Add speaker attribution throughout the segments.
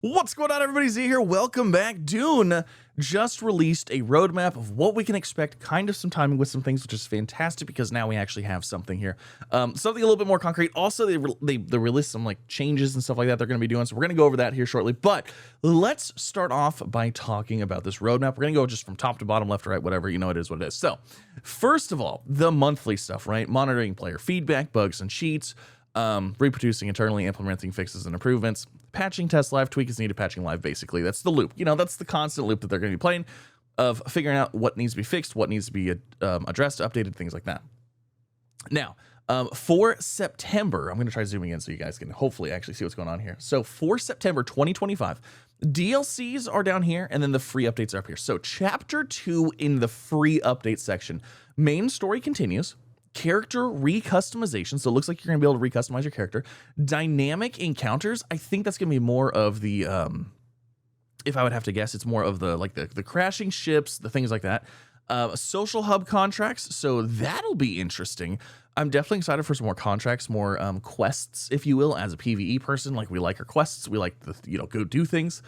Speaker 1: What's going on, everybody? Z here. Welcome back. Dune just released a roadmap of what we can expect, kind of some timing with some things, which is fantastic because now we actually have something here. Something a little bit more concrete. Also, they released some like changes and stuff like that they're going to be doing, so we're going to go over that here shortly. But let's start off by talking about this roadmap. We're going to go just from top to bottom, left to right, whatever. You know, it is what it is. So, first of all, the monthly stuff, right? Monitoring player feedback, bugs and cheats, reproducing internally, implementing fixes and improvements, patching test live, tweak is needed, patching live. Basically, that's the loop. You know, that's the constant loop that they're going to be playing of figuring out what needs to be fixed, what needs to be addressed, updated, things like that. Now, for September, I'm going to try zooming in so you guys can hopefully actually see what's going on here. So for September 2025, DLCs are down here and then the free updates are up here. So chapter 2 in the free update section, main story continues. Character recustomization, so it looks like you're gonna be able to recustomize your character. Dynamic encounters, I think that's gonna be more of the if I would have to guess, it's more of the like the crashing ships, the things like that. Social hub contracts, so that'll be interesting. I'm definitely excited for some more contracts, more quests, if you will. As a PvE person, like we like our quests, we like the go do things.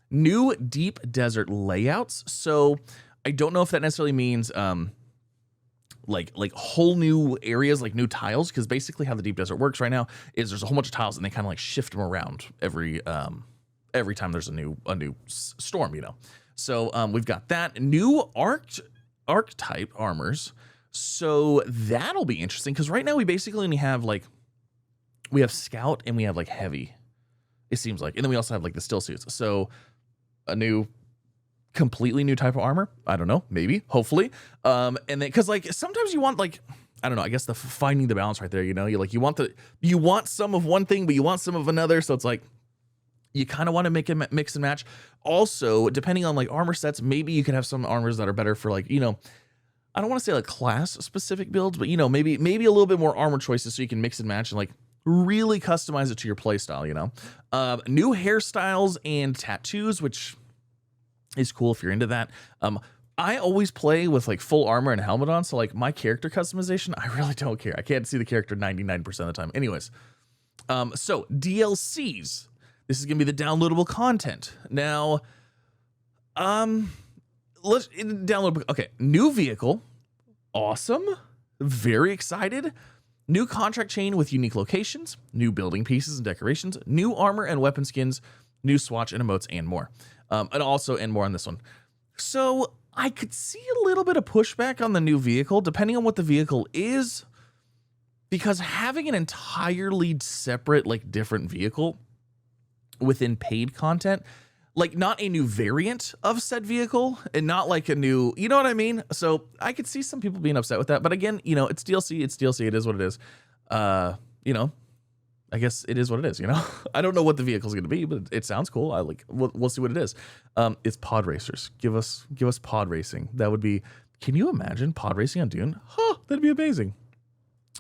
Speaker 1: New deep desert layouts, so I don't know if that necessarily means like whole new areas, like new tiles, because basically how the deep desert works right now is there's a whole bunch of tiles and they kind of like shift them around every time there's a new storm, you know. So we've got that new archetype armors, so that'll be interesting because right now we basically only have we have scout and we have like heavy, it seems like, and then we also have like the still suits. So a completely new type of armor, I don't know, maybe, hopefully, and then because like sometimes you want like, I don't know, I guess finding the balance right there, you know, you want some of one thing but you want some of another, so it's like you kind of want to make it mix and match. Also, depending on like armor sets, maybe you can have some armors that are better for like, you know, I don't want to say like class specific builds, but you know, maybe a little bit more armor choices so you can mix and match and like really customize it to your play style, you know. New hairstyles and tattoos, which is cool if you're into that. I always play with like full armor and helmet on, so like my character customization, I really don't care. I can't see the character 99% of the time. Anyways, so DLCs. This is gonna be the downloadable content. Now, let's download. Okay, new vehicle, awesome, very excited. New contract chain with unique locations, new building pieces and decorations, new armor and weapon skins, new swatch and emotes, and more. And more on this one. So I could see a little bit of pushback on the new vehicle, depending on what the vehicle is, because having an entirely separate, like different vehicle within paid content, like not a new variant of said vehicle and not like a new, you know what I mean? So I could see some people being upset with that. But again, you know, it's DLC, it is what it is. You know, I guess it is what it is, you know. I don't know what the vehicle's going to be, but it sounds cool. We'll see what it is. It's pod racers. Give us pod racing. That would be. Can you imagine pod racing on Dune? Huh, that'd be amazing.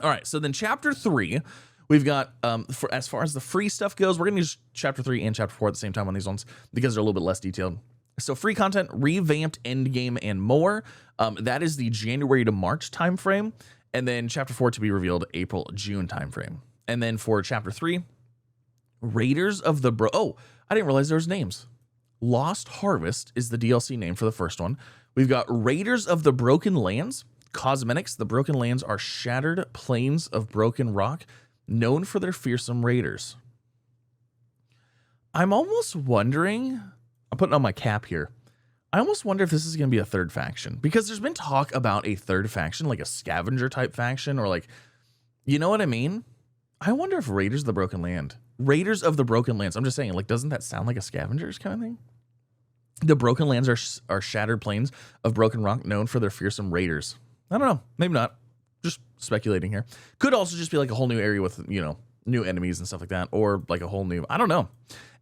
Speaker 1: All right, so then chapter 3, we've got for as far as the free stuff goes, we're going to use chapter 3 and chapter 4 at the same time on these ones because they're a little bit less detailed. So free content, revamped endgame, and more. That is the January to March timeframe, and then chapter 4 to be revealed April-June timeframe. And then for chapter 3, Raiders of the Oh, I didn't realize there was names. Lost Harvest is the DLC name for the first one. We've got Raiders of the Broken Lands. Cosmetics, the Broken Lands are shattered plains of broken rock, known for their fearsome raiders. I'm almost wondering, I'm putting on my cap here, I almost wonder if this is going to be a third faction, because there's been talk about a third faction, like a scavenger type faction, or like, you know what I mean? I wonder if Raiders of the Broken Lands, I'm just saying, like, doesn't that sound like a scavengers kind of thing? The Broken Lands are shattered plains of broken rock known for their fearsome raiders. I don't know, maybe not. Just speculating here. Could also just be like a whole new area with, you know, new enemies and stuff like that, or like a whole new, I don't know.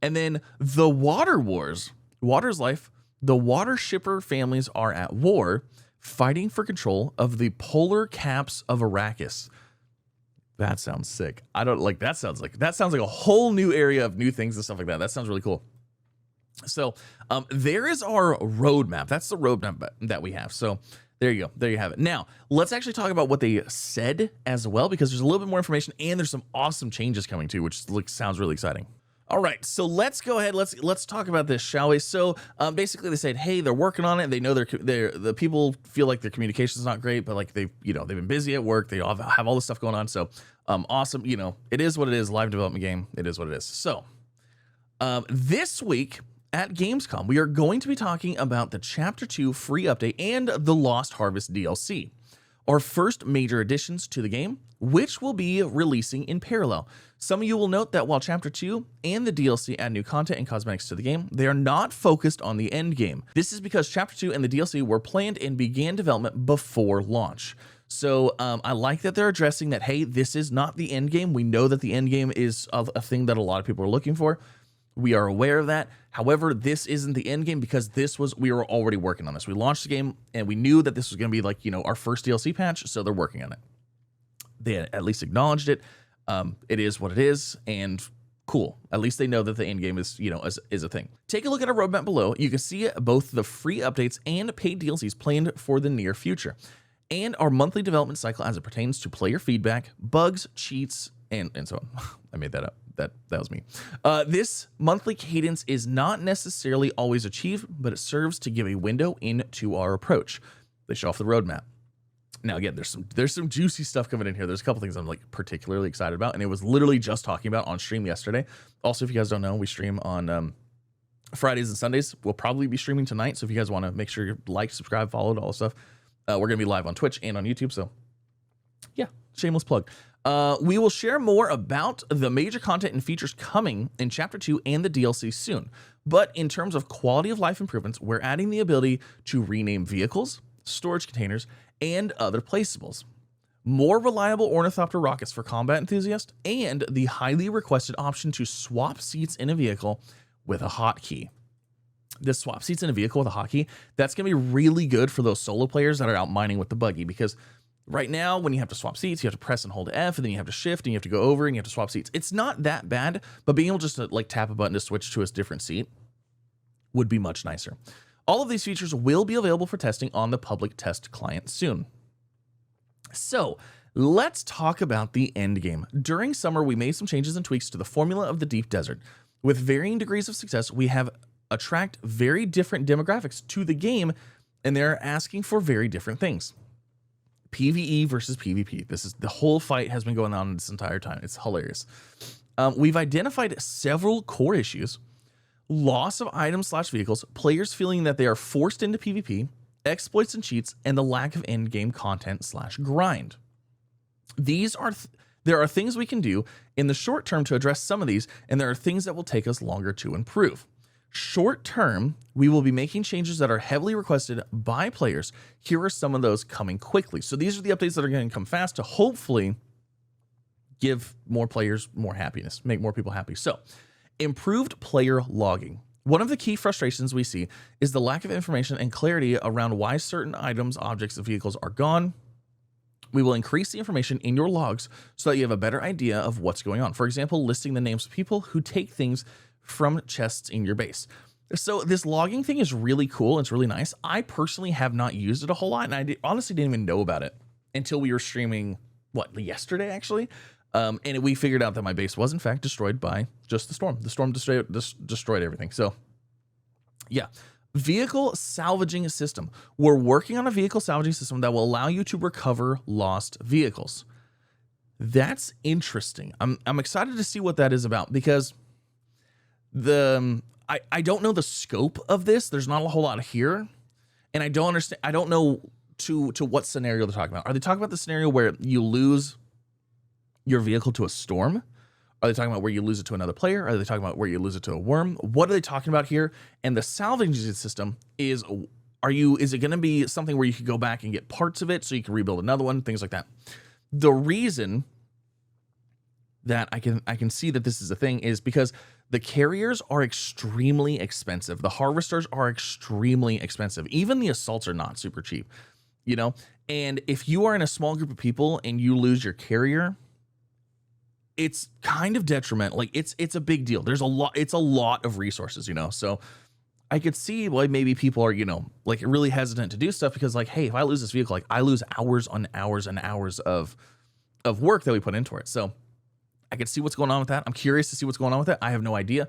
Speaker 1: And then the Water Wars. Water's life. The water shipper families are at war, fighting for control of the polar caps of Arrakis. That sounds sick. That sounds like a whole new area of new things and stuff like that. That sounds really cool. So there is our roadmap. That's the roadmap that we have. So there you go. There you have it. Now, let's actually talk about what they said as well, because there's a little bit more information and there's some awesome changes coming too, which sounds really exciting. All right, so let's go ahead. Let's talk about this, shall we? So basically, they said, hey, they're working on it. They know the people feel like their communication is not great, but like they've been busy at work. They all have all this stuff going on. So awesome. It is what it is. Live development game. It is what it is. So this week at Gamescom, we are going to be talking about the Chapter 2 free update and the Lost Harvest DLC, our first major additions to the game, which will be releasing in parallel. Some of you will note that while Chapter 2 and the DLC add new content and cosmetics to the game, they are not focused on the end game. This is because Chapter 2 and the DLC were planned and began development before launch. So I like that they're addressing that, hey, this is not the end game. We know that the end game is a thing that a lot of people are looking for. We are aware of that. However, this isn't the end game because we were already working on this. We launched the game and we knew that this was going to be like, our first DLC patch. So they're working on it. They at least acknowledged it. It is what it is, and cool. At least they know that the end game is, is a thing. Take a look at our roadmap below. You can see both the free updates and paid DLCs planned for the near future, and our monthly development cycle as it pertains to player feedback, bugs, cheats, and so on. I made that up. That was me. This monthly cadence is not necessarily always achieved, but it serves to give a window into our approach. They show off the roadmap. Now, again, there's some juicy stuff coming in here. There's a couple things I'm like particularly excited about, and it was literally just talking about on stream yesterday. Also, if you guys don't know, we stream on Fridays and Sundays. We'll probably be streaming tonight, so if you guys want to make sure you like, subscribe, follow, all that stuff, we're going to be live on Twitch and on YouTube, so yeah, shameless plug. We will share more about the major content and features coming in Chapter 2 and the DLC soon. But in terms of quality of life improvements, we're adding the ability to rename vehicles, storage containers, and other placeables, more reliable ornithopter rockets for combat enthusiasts, and the highly requested option to swap seats in a vehicle with a hotkey. This swap seats in a vehicle with a hotkey, that's going to be really good for those solo players that are out mining with the buggy, because right now, when you have to swap seats, you have to press and hold F, and then you have to shift, and you have to go over, and you have to swap seats. It's not that bad, but being able just to like tap a button to switch to a different seat would be much nicer. All of these features will be available for testing on the public test client soon. So let's talk about the end game. During summer, we made some changes and tweaks to the formula of the Deep Desert. With varying degrees of success, we have attract very different demographics to the game, and they're asking for very different things. PvE versus PvP. The whole fight has been going on this entire time. It's hilarious. We've identified several core issues: loss of items / vehicles, players feeling that they are forced into PvP, exploits and cheats, and the lack of end game content / grind. There are things we can do in the short term to address some of these, and there are things that will take us longer to improve. Short term, we will be making changes that are heavily requested by players. Here are some of those coming quickly. So these are the updates that are going to come fast to hopefully give more players more happiness, make more people happy. So improved player logging. One of the key frustrations we see is the lack of information and clarity around why certain items, objects, and vehicles are gone. We will increase the information in your logs so that you have a better idea of what's going on. For example, listing the names of people who take things from chests in your base. So this logging thing is really cool. It's really nice. I personally have not used it a whole lot, and I honestly didn't even know about it until we were streaming, yesterday actually? And we figured out that my base was in fact destroyed by just the storm. The storm destroyed everything. So yeah. Vehicle salvaging system. We're working on a vehicle salvaging system that will allow you to recover lost vehicles. That's interesting. I'm excited to see what that is about, because I don't know the scope of this. There's not a whole lot here, and I don't understand. I don't know to what scenario they're talking about. Are they talking about the scenario where you lose your vehicle to a storm? Are they talking about where you lose it to another player? Are they talking about where you lose it to a worm? What are they talking about here? And the salvaging system is it going to be something where you could go back and get parts of it so you can rebuild another one, things like that? The reason that I can see that this is a thing is because the carriers are extremely expensive. The harvesters are extremely expensive. Even the assaults are not super cheap, And if you are in a small group of people and you lose your carrier, it's kind of detrimental. It's a big deal. It's a lot of resources, So I could see why maybe people are, really hesitant to do stuff, because hey, if I lose this vehicle, I lose hours on hours and hours of work that we put into it. So I can see what's going on with that. I'm curious to see what's going on with it. I have no idea.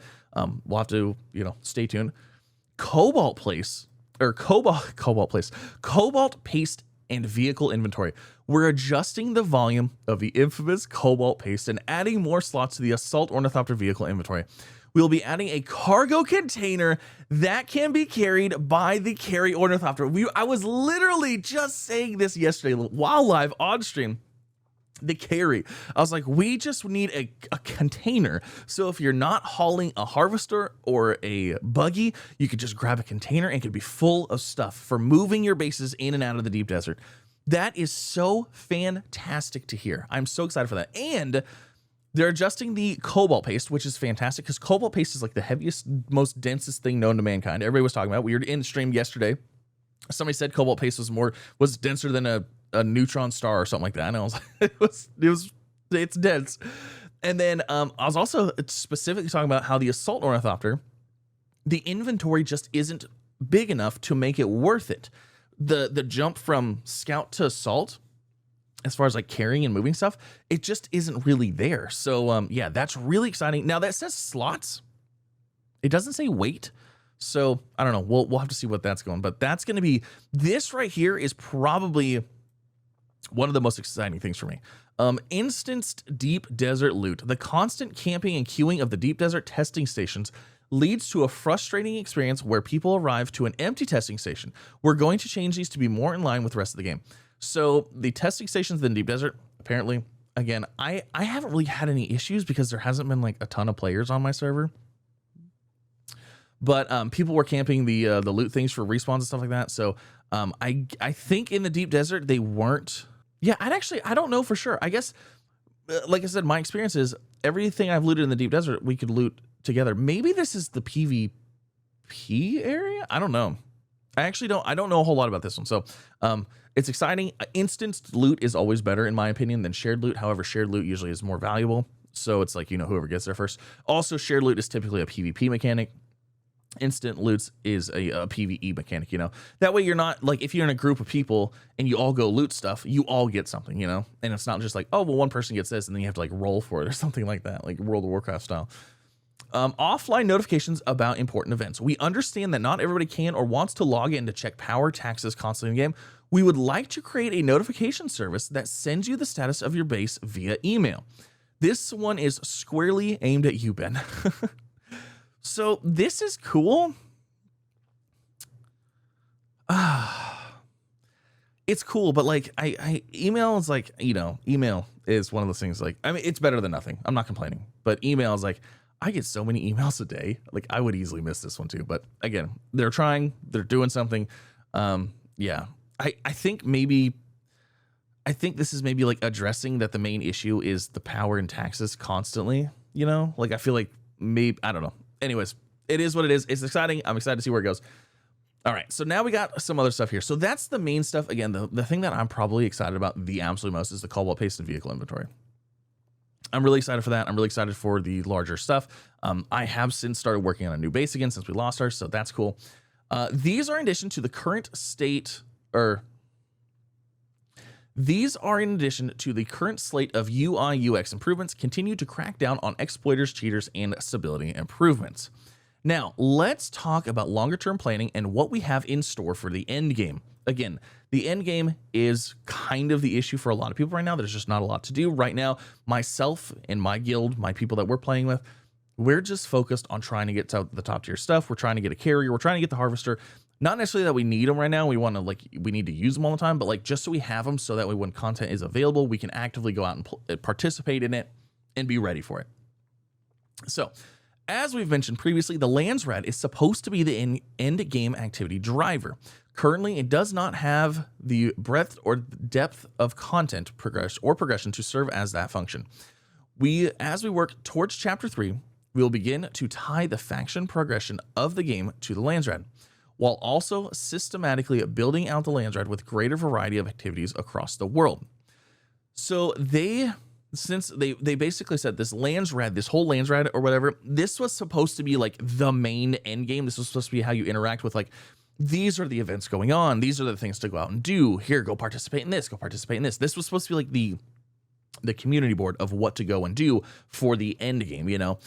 Speaker 1: We'll have to, stay tuned. Cobalt paste and vehicle inventory. We're adjusting the volume of the infamous cobalt paste and adding more slots to the assault ornithopter vehicle inventory. We'll be adding a cargo container that can be carried by the carry ornithopter. I was literally just saying this yesterday while live on stream. The carry. I was like, we just need a container. So if you're not hauling a harvester or a buggy, you could just grab a container and it could be full of stuff for moving your bases in and out of the deep desert. That is so fantastic to hear. I'm so excited for that. And they're adjusting the cobalt paste, which is fantastic because cobalt paste is like the heaviest, most densest thing known to mankind. Everybody was talking about it. We were in the stream yesterday. Somebody said cobalt paste was denser than a neutron star or something like that. And I was like, it's dense. And then I was also specifically talking about how the assault ornithopter, the inventory just isn't big enough to make it worth it. The jump from scout to assault, as far as like carrying and moving stuff, it just isn't really there. So yeah, that's really exciting. Now that says slots. It doesn't say weight. So I don't know. We'll have to see what that's going. But that's going to be, this right here is probably one of the most exciting things for me. Instanced deep desert loot. The constant camping and queuing of the deep desert testing stations leads to a frustrating experience where people arrive to an empty testing station. We're going to change these to be more in line with the rest of the game. So the testing stations in deep desert, apparently, again, I haven't really had any issues because there hasn't been like a ton of players on my server. But people were camping the loot things for respawns and stuff like that. So I think in the deep desert they weren't. Yeah, I don't know for sure. I guess, like I said, my experience is everything I've looted in the deep desert, we could loot together. Maybe this is the PvP area? I don't know. I don't know a whole lot about this one. So it's exciting. Instanced loot is always better, in my opinion, than shared loot. However, shared loot usually is more valuable. So it's like, whoever gets there first. Also, shared loot is typically a PvP mechanic. Instant loots is a PvE mechanic, That way you're not, like, if you're in a group of people and you all go loot stuff, you all get something, And it's not just like, oh, well, one person gets this and then you have to, like, roll for it or something like that, like World of Warcraft style. Offline notifications about important events. We understand that not everybody can or wants to log in to check power taxes constantly in the game. We would like to create a notification service that sends you the status of your base via email. This one is squarely aimed at you, Ben. So this is cool. It's cool, but like I email is like, email is one of those things like, I mean, it's better than nothing. I'm not complaining, but email is like, I get so many emails a day. Like I would easily miss this one too, but again, they're trying, they're doing something. Yeah, I think this is maybe like addressing that the main issue is the power and taxes constantly, like I feel like maybe, I don't know. Anyways, it is what it is. It's exciting. I'm excited to see where it goes. All right, so now we got some other stuff here. So that's the main stuff. Again, the thing that I'm probably excited about the absolute most is the cobalt paste and vehicle inventory. I'm really excited for that. I'm really excited for the larger stuff. I have since started working on a new base again since we lost ours, so that's cool. These are in addition to the current slate of UI UX improvements, continue to crack down on exploiters, cheaters, and stability improvements. Now, let's talk about longer term planning and what we have in store for the end game. Again, the end game is kind of the issue for a lot of people right now. There's just not a lot to do right now. Myself and my guild, my people that we're playing with, we're just focused on trying to get to the top tier stuff. We're trying to get a carrier. We're trying to get the harvester. Not necessarily that we need them right now. We need to use them all the time, but like just so we have them so that way when content is available, we can actively go out and participate in it and be ready for it. So as we've mentioned previously, the Landsrad is supposed to be the end game activity driver. Currently, it does not have the breadth or depth of content progression to serve as that function. As we work towards Chapter 3, we will begin to tie the faction progression of the game to the Landsrad, while also systematically building out the Landsrad with greater variety of activities across the world. So they basically said this Landsrad, this whole Landsrad or whatever, this was supposed to be like the main end game. This was supposed to be how you interact with like, these are the events going on. These are the things to go out and do. Here, go participate in this. Go participate in this. This was supposed to be like the the community board of what to go and do for the end game, you know?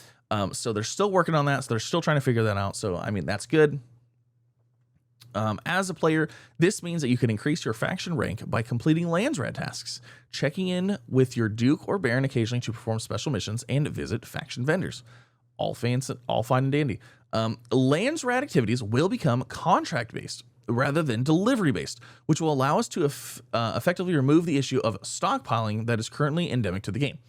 Speaker 1: So they're still working on that. So they're still trying to figure that out. So, I mean, that's good. As a player, this means that you can increase your faction rank by completing Landsrad tasks, checking in with your Duke or Baron occasionally to perform special missions, and visit faction vendors. All fine and dandy. Landsrad activities will become contract-based rather than delivery-based, which will allow us to effectively remove the issue of stockpiling that is currently endemic to the game.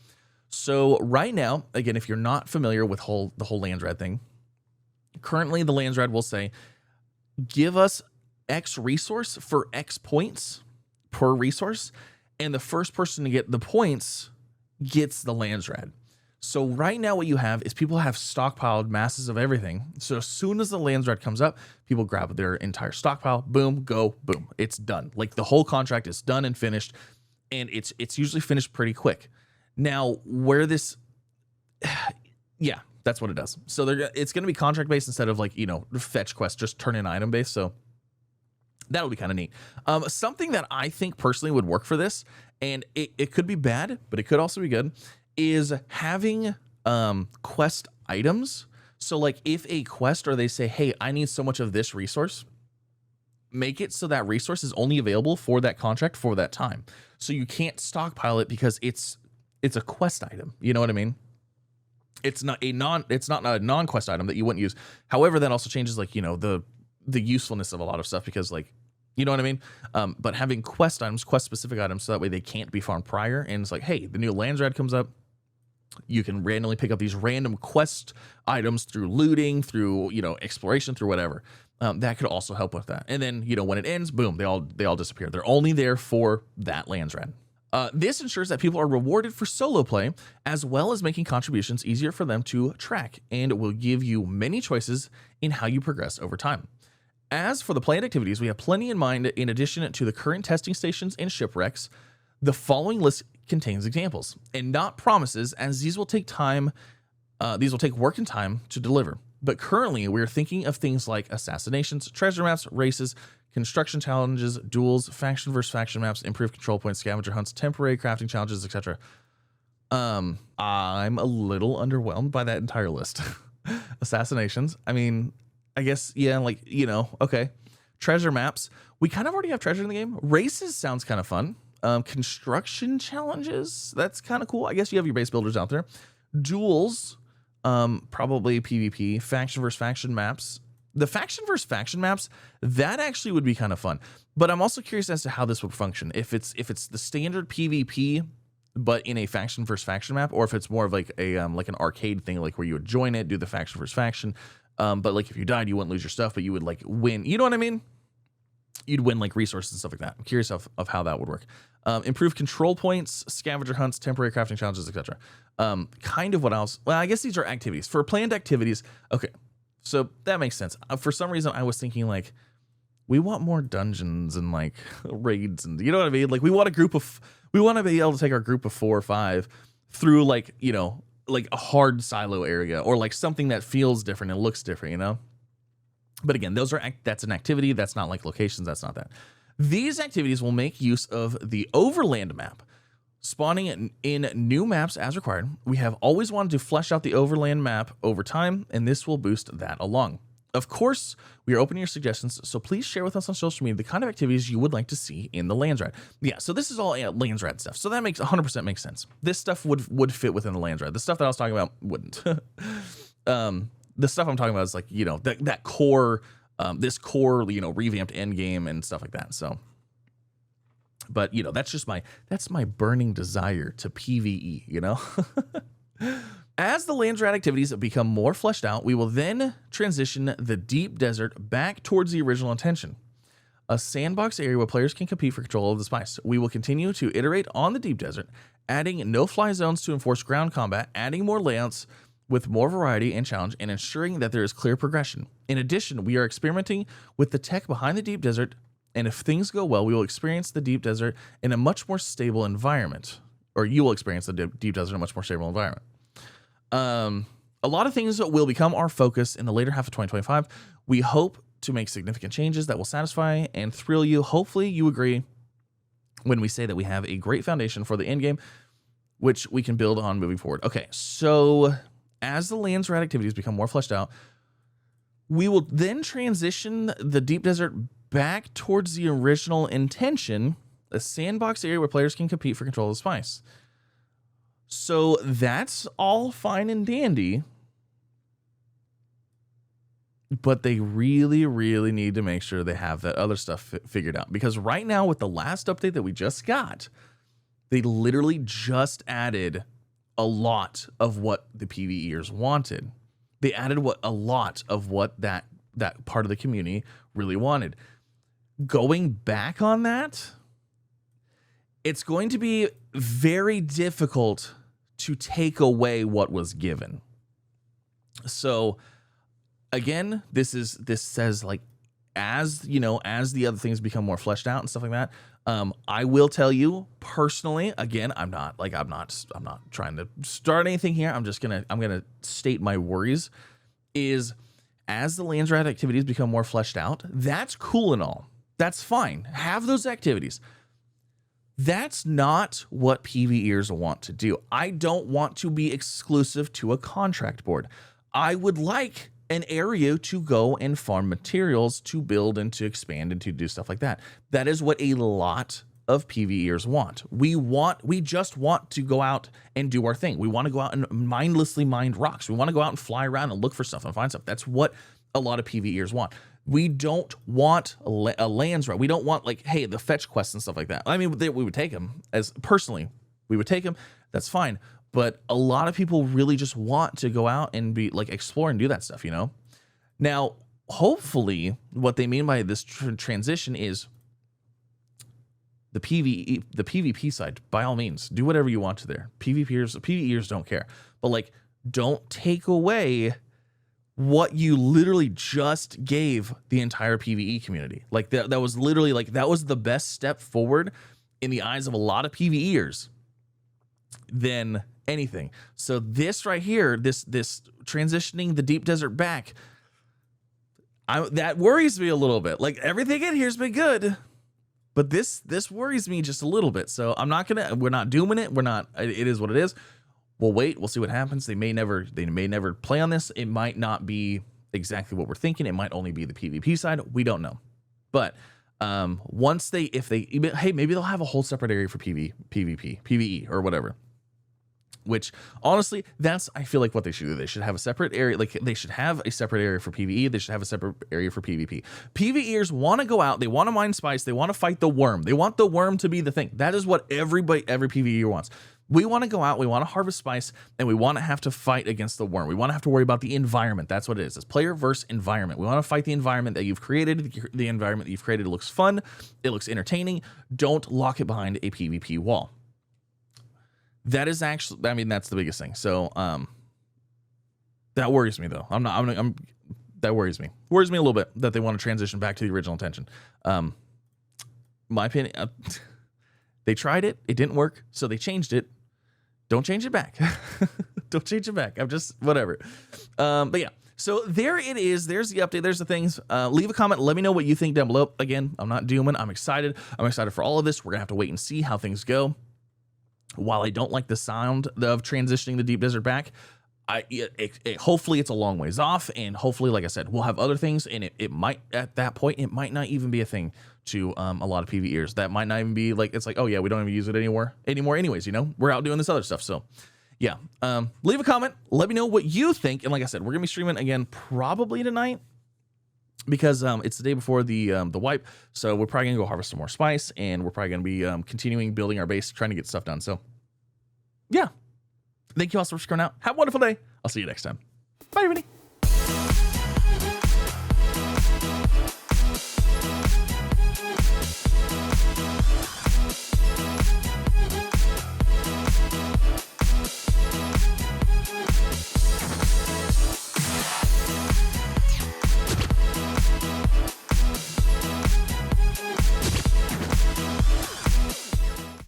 Speaker 1: So right now, again, if you're not familiar with the whole Landsrad thing, currently the Landsrad will say, give us X resource for X points per resource, and the first person to get the points gets the Landsrad. So right now what you have is people have stockpiled masses of everything. So as soon as the Landsrad comes up, people grab their entire stockpile, boom, go, boom. It's done. Like the whole contract is done and finished, and it's usually finished pretty quick. Now, where this, yeah, that's what it does. So it's going to be contract based instead of like, you know, fetch quest, just turn in item based. So that'll be kind of neat. Something that I think personally would work for this, and it could be bad, but it could also be good, is having quest items. So like if a quest, or they say, hey, I need so much of this resource, make it so that resource is only available for that contract for that time. So you can't stockpile it because it's a quest item. You know what I mean? It's not a non-quest item that you wouldn't use. However, that also changes like, you know, the usefulness of a lot of stuff, because like, you know what I mean? But having quest items, quest specific items, so that way they can't be farmed prior. And it's like, hey, the new Landsrad comes up. You can randomly pick up these random quest items through looting, through, you know, exploration, through whatever. That could also help with that. And then, you know, when it ends, boom, they all disappear. They're only there for that Landsrad. This ensures that people are rewarded for solo play, as well as making contributions easier for them to track, and will give you many choices in how you progress over time. As for the planned activities, we have plenty in mind. In addition to the current testing stations and shipwrecks, the following list contains examples and not promises, as these will take time. These will take work and time to deliver. But currently, we're thinking of things like assassinations, treasure maps, races, construction challenges, duels, faction versus faction maps, improved control points, scavenger hunts, temporary crafting challenges, etc. I'm a little underwhelmed by that entire list. Assassinations, I mean, I guess, yeah, like, you know, okay. Treasure maps, we kind of already have treasure in the game. Races sounds kind of fun. Construction challenges, that's kind of cool. I guess you have your base builders out there. Duels, probably PvP. Faction versus faction maps. The faction versus faction maps, that actually would be kind of fun. But I'm also curious as to how this would function. If it's the standard PvP, but in a faction versus faction map, or if it's more of like a like an arcade thing, like where you would join it, do the faction versus faction. But like if you died, you wouldn't lose your stuff, but you would like win. You know what I mean? You'd win like resources and stuff like that. I'm curious of how that would work. Improve control points, scavenger hunts, temporary crafting challenges, etc. Kind of what else? Well, I guess these are activities. For planned activities, okay. So that makes sense. For some reason, I was thinking like, we want more dungeons and like raids, and you know what I mean? Like we want to be able to take our group of 4 or 5 through like, you know, like a hard silo area, or like something that feels different and looks different, you know? But again, that's an activity. That's not like locations. That's not that. These activities will make use of the overland map, spawning in new maps as required. We have always wanted to flesh out the overland map over time, and this will boost that along. Of course, we are open to your suggestions, so please share with us on social media the kind of activities you would like to see in the Landsrad. Yeah, so this is all Landsrad stuff, so that makes 100% makes sense. This stuff would fit within the Landsrad. The stuff that I was talking about wouldn't. The stuff I'm talking about is like, you know, that core, this core, you know, revamped end game and stuff like that. So, but you know, that's my burning desire to PvE, you know. As the Landsrad activities become more fleshed out, we will then transition the deep desert back towards the original intention, a sandbox area where players can compete for control of the spice. We will continue to iterate on the deep desert, adding no-fly zones to enforce ground combat, adding more layouts with more variety and challenge, and ensuring that there is clear progression. In addition, we are experimenting with the tech behind the deep desert, and if things go well, we will experience the deep desert in a much more stable environment, or you will experience the deep desert in a much more stable environment. A lot of things will become our focus in the later half of 2025. We hope to make significant changes that will satisfy and thrill you. Hopefully you agree when we say that we have a great foundation for the end game. which we can build on moving forward. Okay, so as the lands rat activities become more fleshed out, we will then transition the deep desert back towards the original intention, a sandbox area where players can compete for control of the spice. So that's all fine and dandy, but they really, really need to make sure they have that other stuff figured out. Because right now, with the last update that we just got, they literally just added a lot of what the PvEers wanted. They added a lot of what that part of the community really wanted. Going back on that, it's going to be very difficult to take away what was given. So again, this says like, as you know, as the other things become more fleshed out and stuff like that, I will tell you personally, again, I'm not trying to start anything here. I'm gonna state my worries is, as the lands rat activities become more fleshed out, that's cool and all. That's fine. Have those activities. That's not what PvEers want to do. I don't want to be exclusive to a contract board. I would like an area to go and farm materials to build and to expand and to do stuff like that. That is what a lot of PvEers want. We just want to go out and do our thing. We want to go out and mindlessly mine rocks. We want to go out and fly around and look for stuff and find stuff. That's what a lot of PvEers want. We don't want a lands rat. We don't want like, hey, the fetch quests and stuff like that. I mean, we would take them as personally. We would take them. That's fine. But a lot of people really just want to go out and be like explore and do that stuff, you know? Now, hopefully what they mean by this transition is the PvP side. By all means, do whatever you want to there. PvEers don't care. But like, don't take away what you literally just gave the entire PvE community. Like that was literally like, that was the best step forward in the eyes of a lot of PvEers than anything. So this right here, this transitioning the deep desert back, that worries me a little bit. Like everything in here's been good, but this worries me just a little bit. So we're not dooming it. It is what it is. We'll wait. We'll see what happens. They may never play on this. It might not be exactly what we're thinking. It might only be the PvP side. We don't know. But hey, maybe they'll have a whole separate area for PvE or whatever. Which honestly, I feel like what they should do. They should have a separate area. Like they should have a separate area for PvE. They should have a separate area for PvP. PvEers want to go out. They want to mine spice. They want to fight the worm. They want the worm to be the thing. That is what every PvEer wants. We want to go out. We want to harvest spice, and we want to have to fight against the worm. We want to have to worry about the environment. That's what it is. It's player versus environment. We want to fight the environment that you've created. The environment that you've created looks fun. It looks entertaining. Don't lock it behind a PvP wall. That is actually, I mean, that's the biggest thing. So, that worries me though. That worries me. Worries me a little bit that they want to transition back to the original intention. My opinion, they tried it. It didn't work. So they changed it. Don't change it back. Don't change it back. I'm just, whatever. But yeah. So there it is. There's the update. There's the things. Leave a comment. Let me know what you think down below. Again, I'm not dooming. I'm excited. I'm excited for all of this. We're going to have to wait and see how things go. While I don't like the sound of transitioning the deep desert back, hopefully it's a long ways off, and hopefully, like I said, we'll have other things, and it might, at that point, it might not even be a thing to a lot of PvEers. That might not even be like, it's like, oh yeah, we don't even use it anymore anyways, you know? We're out doing this other stuff, so yeah. Leave a comment. Let me know what you think, and like I said, we're gonna be streaming again probably tonight, because it's the day before the wipe, so we're probably gonna go harvest some more spice, and we're probably gonna be continuing building our base, trying to get stuff done. So yeah, thank you all so much for coming out. Have a wonderful day. I'll see you next time. Bye, everybody.